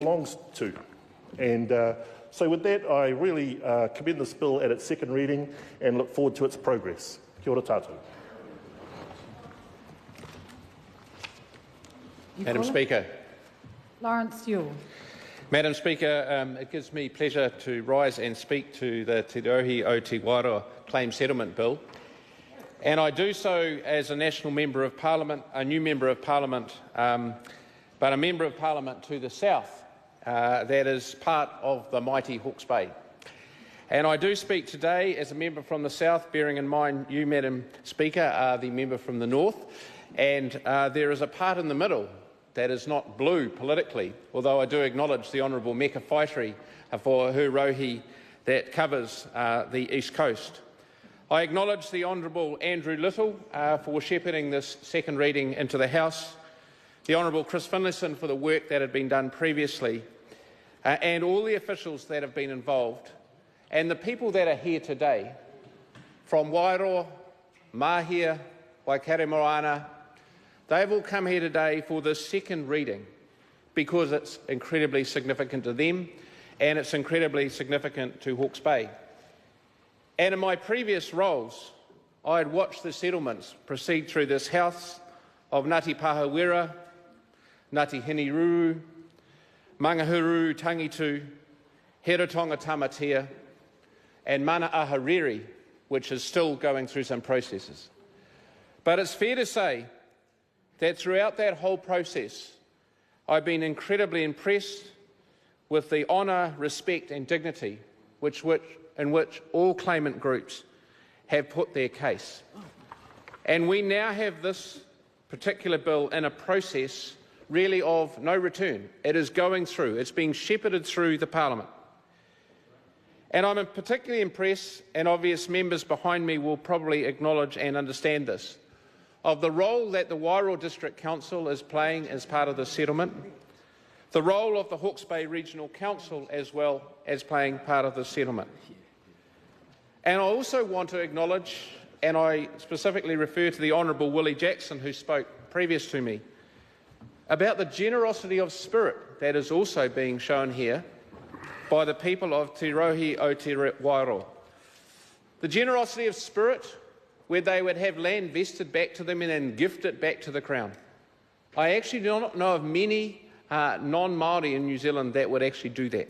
belongs to. And so with that, I really commend this bill at its second reading and look forward to its progress. Kia ora tātou. Madam Speaker. Lawrence Yule. Madam Speaker, it gives me pleasure to rise and speak to the Te Rohe o Te Wairoa Claim Settlement Bill. And I do so as a national member of Parliament, a new member of Parliament, but a member of Parliament to the south that is part of the mighty Hawke's Bay. And I do speak today as a member from the south, bearing in mind you, Madam Speaker, are the member from the north, and there is a part in the middle that is not blue politically, although I do acknowledge the Honourable Meka Whaitiri for her Rohe that covers the East Coast. I acknowledge the Honourable Andrew Little for shepherding this second reading into the House, the Honourable Chris Finlayson for the work that had been done previously, and all the officials that have been involved, and the people that are here today, from Wairoa, Mahia, Waikato Moana. They've all come here today for this second reading because it's incredibly significant to them and it's incredibly significant to Hawke's Bay. And in my previous roles, I had watched the settlements proceed through this House of Ngāti Pāhewera, Ngāti Hiniruru, Mangahuru Tangitu, Herotonga Tamatea, and Mana Ahariri, which is still going through some processes. But it's fair to say that throughout that whole process, I've been incredibly impressed with the honour, respect and dignity in which all claimant groups have put their case. And we now have this particular bill in a process really of no return. It is going through, it's being shepherded through the Parliament. And I'm particularly impressed, and obvious members behind me will probably acknowledge and understand this, of the role that the Wairoa District Council is playing as part of the settlement, the role of the Hawke's Bay Regional Council as well as playing part of the settlement. And I also want to acknowledge, and I specifically refer to the Honourable Willie Jackson who spoke previous to me, about the generosity of spirit that is also being shown here by the people of Te Rohe o Te Wairoa. The generosity of spirit where they would have land vested back to them and then gift it back to the Crown. I actually do not know of many non-Māori in New Zealand that would actually do that.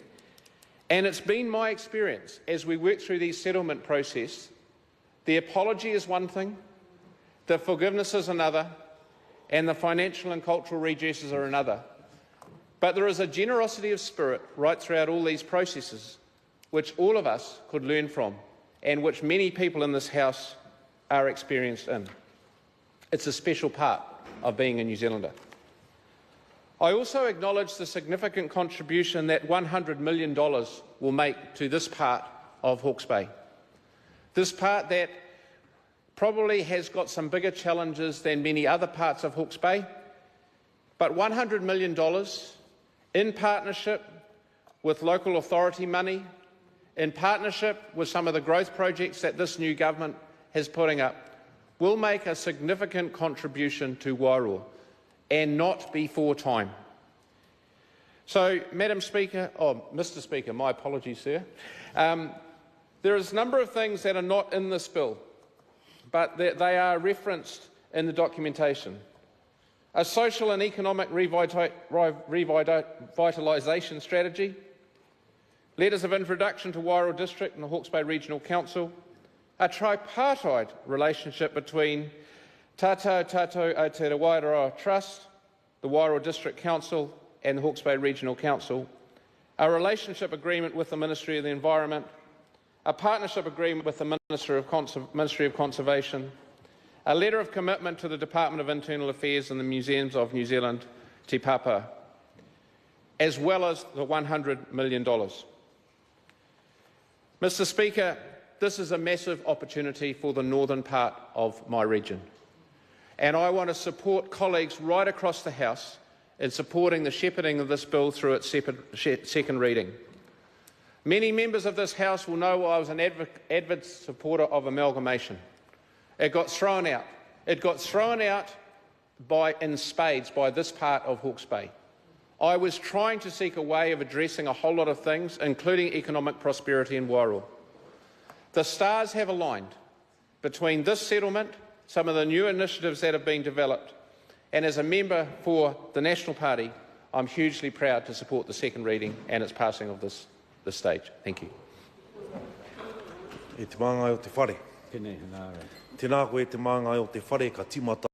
And it's been my experience as we work through these settlement process, the apology is one thing, the forgiveness is another, and the financial and cultural redresses are another. But there is a generosity of spirit right throughout all these processes which all of us could learn from and which many people in this House are experienced in. It's a special part of being a New Zealander. I also acknowledge the significant contribution that $100 million will make to this part of Hawke's Bay. This part that probably has got some bigger challenges than many other parts of Hawke's Bay, but $100 million in partnership with local authority money, in partnership with some of the growth projects that this new government is putting up, will make a significant contribution to Wairoa and not before time. So, Madam Speaker, Mr. Speaker, my apologies, sir. There is a number of things that are not in this bill, but they are referenced in the documentation. A social and economic revitalisation strategy, letters of introduction to Wairoa District and the Hawke's Bay Regional Council, a tripartite relationship between Tātou Aotearoa Wairoa Trust, the Wairoa District Council and the Hawke's Bay Regional Council, a relationship agreement with the Ministry of the Environment, a partnership agreement with the Ministry of Conservation, a letter of commitment to the Department of Internal Affairs and the Museums of New Zealand, Te Papa, as well as the $100 million. Mr. Speaker, this is a massive opportunity for the northern part of my region. And I want to support colleagues right across the House in supporting the shepherding of this bill through its second reading. Many members of this House will know I was an avid supporter of amalgamation. It got thrown out. It got thrown out in spades by this part of Hawke's Bay. I was trying to seek a way of addressing a whole lot of things, including economic prosperity in Wairoa. The stars have aligned between this settlement, some of the new initiatives that have been developed, and as a member for the National Party, I'm hugely proud to support the second reading and its passing of this stage. Thank you. E te māngai o te whare. Tēnā koe te māngai o te whare ka timata.